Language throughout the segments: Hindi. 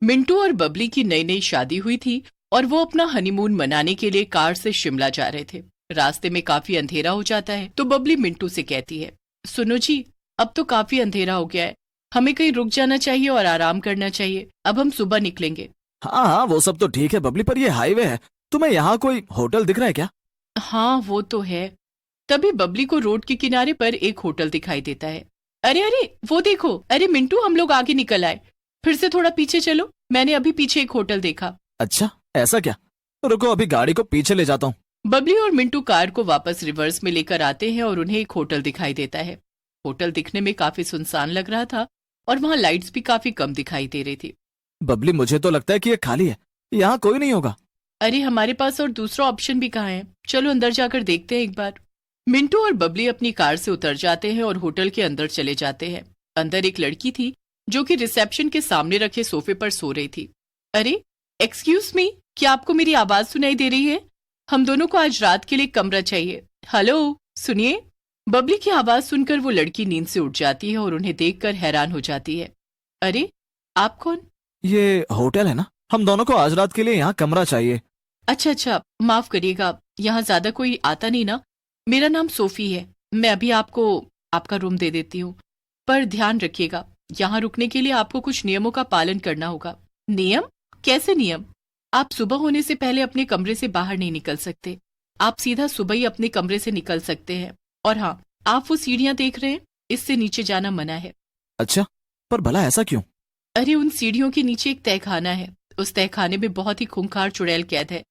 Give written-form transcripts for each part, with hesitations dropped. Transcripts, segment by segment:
मिंटू और बबली की नई नई शादी हुई थी और वो अपना हनीमून मनाने के लिए कार से शिमला जा रहे थे। रास्ते में काफी अंधेरा हो जाता है तो बबली मिंटू से कहती है, सुनो जी, अब तो काफी अंधेरा हो गया है, हमें कहीं रुक जाना चाहिए और आराम करना चाहिए। अब हम सुबह निकलेंगे। हाँ हाँ, वो सब तो ठीक है बबली, पर ये हाईवे है, तुम्हें यहाँ कोई होटल दिख रहा है क्या? हाँ वो तो है। तभी बबली को रोड के किनारे पर एक होटल दिखाई देता है। अरे अरे वो देखो, अरे मिंटू, हम लोग आगे निकल आए, फिर से थोड़ा पीछे चलो, मैंने अभी पीछे एक होटल देखा। अच्छा ऐसा क्या? रुको, अभी गाड़ी को पीछे ले जाता हूँ। बबली और मिंटू कार को वापस रिवर्स में लेकर आते हैं और उन्हें एक होटल दिखाई देता है। होटल दिखने में काफी सुनसान लग रहा था और वहाँ लाइट्स भी काफी कम दिखाई दे रही थी। बबली, मुझे तो लगता है कि ये खाली है, यहाँ कोई नहीं होगा। अरे हमारे पास और दूसरा ऑप्शन भी कहाँ है, चलो अंदर जाकर देखते हैं एक बार। मिंटू और बबली अपनी कार से उतर जाते हैं और होटल के अंदर चले जाते हैं। अंदर एक लड़की थी जो कि रिसेप्शन के सामने रखे सोफे पर सो रही थी। अरे एक्सक्यूज मी, क्या आपको मेरी आवाज सुनाई दे रही है? हम दोनों को आज रात के लिए कमरा चाहिए। हेलो सुनिए। बबली की आवाज सुनकर वो लड़की नींद से उठ जाती है और उन्हें देखकर हैरान हो जाती है। अरे आप कौन? ये होटल है ना, हम दोनों को आज रात के लिए यहाँ कमरा चाहिए। अच्छा अच्छा, माफ करिएगा, यहाँ ज्यादा कोई आता नहीं ना। मेरा नाम सोफी है, मैं अभी आपको आपका रूम दे देती हूँ, पर ध्यान रखिएगा, यहाँ रुकने के लिए आपको कुछ नियमों का पालन करना होगा। नियम? कैसे नियम? आप सुबह होने से पहले अपने कमरे से बाहर नहीं निकल सकते। आप सीधा सुबह ही अपने कमरे से निकल सकते हैं। और हाँ, आप वो सीढ़ियाँ देख रहे हैं, इससे नीचे जाना मना है। अच्छा, पर भला ऐसा क्यों? अरे उन सीढ़ियों के नीचे एक तहखाना है, उस तहखाने में बहुत ही खूंखार चुड़ैल कैद है।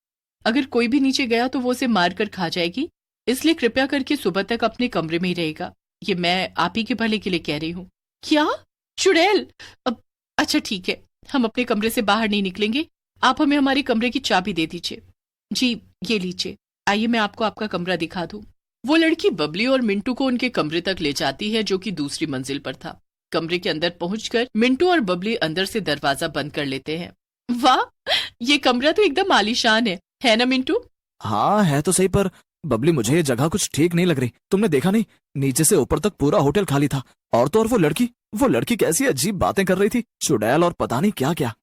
अगर कोई भी नीचे गया तो वो उसे मार कर खा जाएगी, इसलिए कृपया करके सुबह तक अपने कमरे में ही रहेगा। ये मैं आप ही के भले के लिए कह रही हूँ। क्या? चुड़ैल? अब अच्छा ठीक है, हम अपने कमरे से बाहर नहीं निकलेंगे, आप हमें हमारे कमरे की चाबी दे दीजिए। जी ये लीजिए, आइए मैं आपको आपका कमरा दिखा दूं। वो लड़की बबली और मिंटू को उनके कमरे तक ले जाती है जो कि दूसरी मंजिल पर था। कमरे के अंदर पहुंचकर मिंटू और बबली अंदर से दरवाजा बंद कर लेते हैं। वाह, ये कमरा तो एकदम आलीशान है ना मिंटू? हाँ है तो सही, पर बबली मुझे ये जगह कुछ ठीक नहीं लग रही। तुमने देखा नहीं, नीचे से ऊपर तक पूरा होटल खाली था। और तो और वो लड़की कैसी अजीब बातें कर रही थी, चुड़ैल और पता नहीं क्या क्या।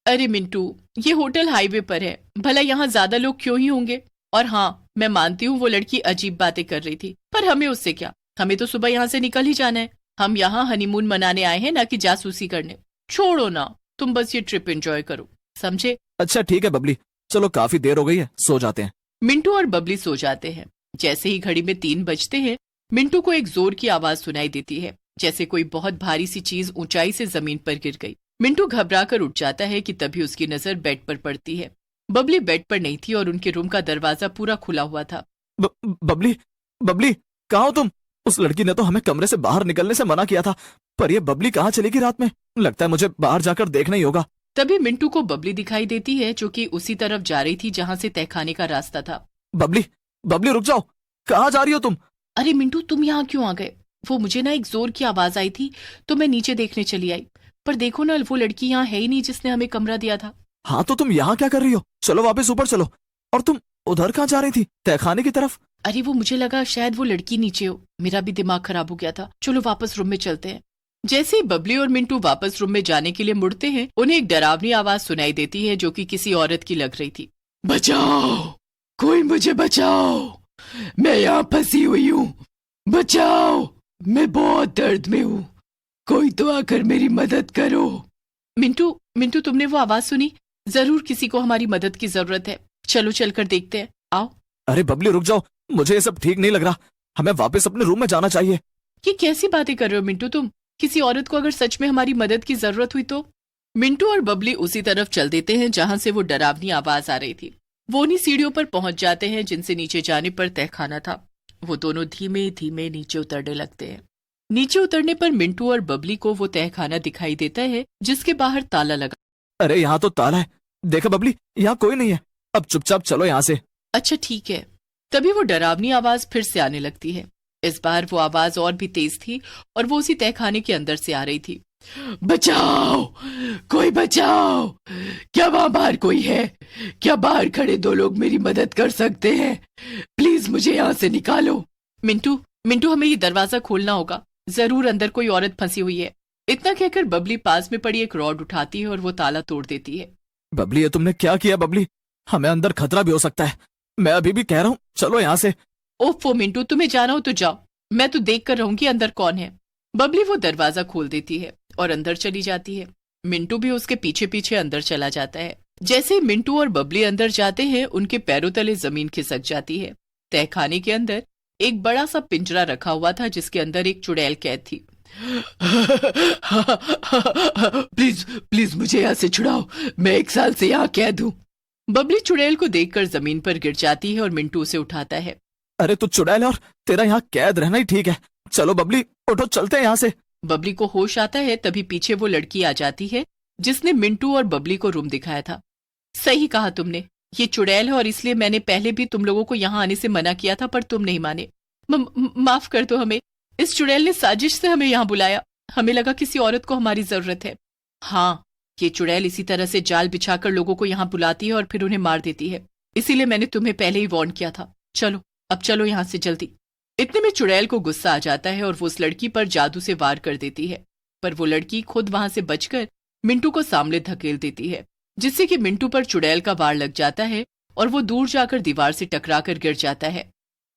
अरे मिंटू, ये होटल हाईवे पर है, भला यहाँ ज्यादा लोग क्यों ही होंगे। और हाँ, मैं मानती हूँ वो लड़की अजीब बातें कर रही थी, पर हमें उससे क्या, हमें तो सुबह यहाँ से निकल ही जाना है। हम यहाँ हनीमून मनाने आए हैं, ना कि जासूसी करने। छोड़ो ना, तुम बस ये ट्रिप एंजॉय करो, समझे? अच्छा ठीक है बबली, चलो काफी देर हो गई है, सो जाते हैं। मिंटू और बबली सो जाते हैं। जैसे ही घड़ी में 3 बजते हैं, मिंटू को एक जोर की आवाज सुनाई देती है, जैसे कोई बहुत भारी सी चीज ऊंचाई से जमीन पर गिर गई। मिंटू घबराकर उठ जाता है कि तभी उसकी नजर बेड पर पड़ती है। बबली बेड पर नहीं थी और उनके रूम का दरवाजा पूरा खुला हुआ था। बबली, बबली कहाँ हो तुम? उस लड़की ने तो हमें कमरे से बाहर निकलने से मना किया था, पर ये बबली कहाँ चली गई रात में? लगता है मुझे बाहर जाकर देखना ही होगा। तभी मिंटू को बबली दिखाई देती है जो कि उसी तरफ जा रही थी जहाँ से तहखाने का रास्ता था। बबली, बबली रुक जाओ, कहाँ जा रही हो तुम? अरे मिंटू, तुम यहाँ क्यों आ गए? वो मुझे ना एक जोर की आवाज आई थी तो मैं नीचे देखने चली आई, पर देखो ना, वो लड़की यहाँ है ही नहीं जिसने हमें कमरा दिया था। हाँ तो तुम यहाँ क्या कर रही हो? चलो वापस ऊपर चलो। और तुम उधर कहाँ जा रही थी, तहखाने की तरफ? अरे वो मुझे लगा शायद वो लड़की नीचे हो, मेरा भी दिमाग खराब हो गया था। चलो वापस रूम में चलते हैं। जैसे ही बबली और मिंटू वापस रूम में जाने के लिए मुड़ते हैं, उन्हें एक डरावनी आवाज सुनाई देती है जो कि किसी औरत की लग रही थी। बचाओ, कोई मुझे बचाओ, मैं यहाँ फंसी हुई हूँ, बचाओ, मैं बहुत दर्द में हूँ, कोई तो आकर मेरी मदद करो। मिंटू, मिंटू तुमने वो आवाज सुनी? जरूर किसी को हमारी मदद की जरूरत है, चलो चलकर देखते हैं, आओ। अरे बबली रुक जाओ, मुझे ये सब ठीक नहीं लग रहा, हमें वापस अपने रूम में जाना चाहिए। ये कैसी बातें कर रहे हो मिंटू तुम? किसी औरत को अगर सच में हमारी मदद की जरूरत हुई तो? मिंटू और बबली उसी तरफ चल देते हैं जहां से वो डरावनी आवाज आ रही थी। वो उन्हीं सीढ़ियों पर पहुंच जाते हैं जिनसे नीचे जाने पर तहखाना था। वो दोनों धीमे धीमे नीचे उतरने लगते हैं। नीचे उतरने पर मिंटू और बबली को वो तहखाना दिखाई देता है जिसके बाहर ताला लगा। अरे यहाँ तो ताला है, देखा बबली, यहाँ कोई नहीं है, अब चुपचाप चलो यहाँ से। अच्छा ठीक है। तभी वो डरावनी आवाज फिर से आने लगती है। इस बार वो आवाज और भी तेज थी और वो उसी तहखाने के अंदर से आ रही थी। बचाओ, कोई बचाओ, क्या वहां बाहर कोई है? क्या बाहर खड़े 2 लोग मेरी मदद कर सकते हैं? प्लीज मुझे यहाँ से निकालो। मिंटू, मिंटू हमें ये दरवाजा खोलना होगा, जरूर अंदर कोई औरत फंसी हुई है, इतना कहकर बबली पास में पड़ी एक रॉड उठाती है और वो ताला तोड़ देती है। बबली, ये तुमने क्या किया बबली? हमें अंदर खतरा भी हो सकता है। मैं अभी भी कह रहा हूँ, चलो यहाँ से। ओफो मिंटू, तुम्हें जाना हो तो जाओ, मैं तो देख कर रहूंगी अंदर कौन है। बबली वो दरवाजा खोल देती है और अंदर चली जाती है। मिंटू भी उसके पीछे पीछे अंदर चला जाता है। जैसे ही मिंटू और बबली अंदर जाते हैं, उनके पैरों तले जमीन खिसक जाती है। तहखाने के अंदर एक बड़ा सा पिंजरा रखा हुआ था जिसके अंदर एक चुड़ैल कैद थी। प्लीज प्लीज मुझे यहाँ से छुड़ाओ, मैं 1 साल से यहाँ कैद हूँ। बबली चुड़ैल को देखकर जमीन पर गिर जाती है और मिंटू उसे उठाता है। अरे तू चुड़ैल है और तेरा यहाँ कैद रहना ही ठीक है। चलो बबली, उठो, चलते हैं यहाँ से। बबली को होश आता है, तभी पीछे वो लड़की आ जाती है जिसने मिंटू और बबली को रूम दिखाया था। सही कहा तुमने, ये चुड़ैल है और इसलिए मैंने पहले भी तुम लोगों को यहाँ आने से मना किया था, पर तुम नहीं माने। माफ कर दो हमें। इस चुड़ैल ने साजिश से हमें यहाँ बुलाया। हमें लगा किसी औरत को हमारी जरूरत है। हाँ, ये चुड़ैल इसी तरह से जाल बिछाकर लोगों को यहाँ बुलाती है और फिर उन्हें मार देती है। इसीलिए मैंने तुम्हें पहले ही वार्न किया था। चलो अब चलो यहाँ से जल्दी। इतने में चुड़ैल को गुस्सा आ जाता है और वो उस लड़की पर जादू से वार कर देती है, पर वो लड़की खुद वहां से बचकर मिंटू को सामने धकेल देती है, जिससे कि मिंटू पर चुड़ैल का वार लग जाता है और वो दूर जाकर दीवार से टकराकर गिर जाता है।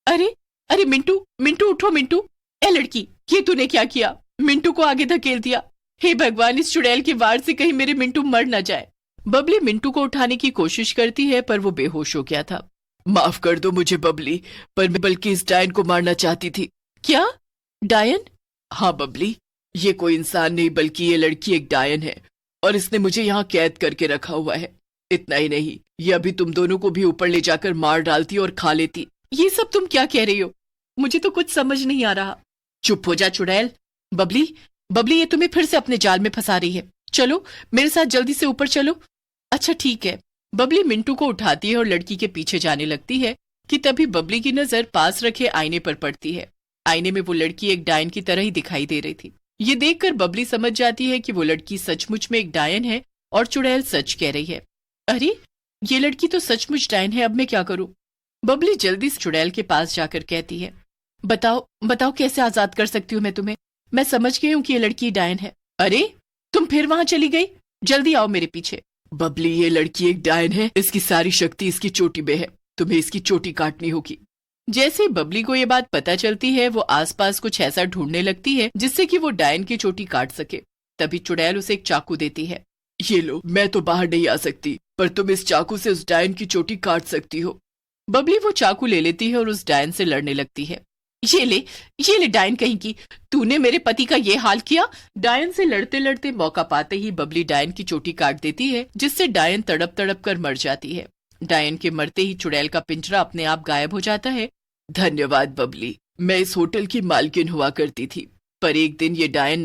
अरे अरे मिंटू, मिंटू उठो मिंटू। ए लड़की, ये तूने क्या किया? मिंटू को आगे धकेल दिया। हे भगवान, इस चुड़ैल के वार से कहीं मेरे मिंटू मर न जाए। बबली मिंटू को उठाने की कोशिश करती है पर वो बेहोश हो गया था। माफ कर दो मुझे बबली, पर मैं बल्कि इस डायन को मारना चाहती थी। क्या? डायन? हाँ बबली, ये कोई इंसान नहीं बल्कि ये लड़की एक डायन है और इसने मुझे यहाँ कैद करके रखा हुआ है। इतना ही नहीं, ये अभी तुम दोनों को भी ऊपर ले जाकर मार डालती और खा लेती। ये सब तुम क्या कह रही हो? मुझे तो कुछ समझ नहीं आ रहा। चुप हो जा चुड़ैल। बबली, बबली ये तुम्हें फिर से अपने जाल में फंसा रही है। चलो मेरे साथ जल्दी से ऊपर चलो। अच्छा ठीक है। बबली मिंटू को उठाती है और लड़की के पीछे जाने लगती है कि तभी बबली की नजर पास रखे आईने पर पड़ती है। आईने में वो लड़की एक डायन की तरह ही दिखाई दे रही थी। ये देखकर बबली समझ जाती है कि वो लड़की सचमुच में एक डायन है और चुड़ैल सच कह रही है। अरे ये लड़की तो सचमुच डायन है, अब मैं क्या करूं? बबली जल्दी से चुड़ैल के पास जाकर कहती है, बताओ बताओ कैसे आजाद कर सकती हूँ मैं तुम्हें? मैं समझ गई हूँ कि ये लड़की डायन है। अरे तुम फिर वहां चली गई, जल्दी आओ मेरे पीछे। बबली ये लड़की एक डायन है, इसकी सारी शक्ति इसकी चोटी में है, तुम्हें इसकी चोटी काटनी होगी। जैसे बबली को ये बात पता चलती है, वो आसपास कुछ ऐसा ढूंढने लगती है जिससे कि वो डायन की चोटी काट सके। तभी चुड़ैल उसे एक चाकू देती है। ये लो, मैं तो बाहर नहीं आ सकती, पर तुम इस चाकू से उस डायन की चोटी काट सकती हो। बबली वो चाकू ले लेती है और उस डायन से लड़ने लगती है। ये ले डायन कहीं की, तूने मेरे पति का ये हाल किया। डायन से लड़ते लड़ते मौका पाते ही बबली डायन की चोटी काट देती है, जिससे डायन तड़प तड़प कर मर जाती है। डायन के मरते ही चुड़ैल का पिंजरा अपने आप गायब हो जाता है। धन्यवाद बबली, मैं इस होटल की मालकिन हुआ करती थी, पर एक दिन ये डायन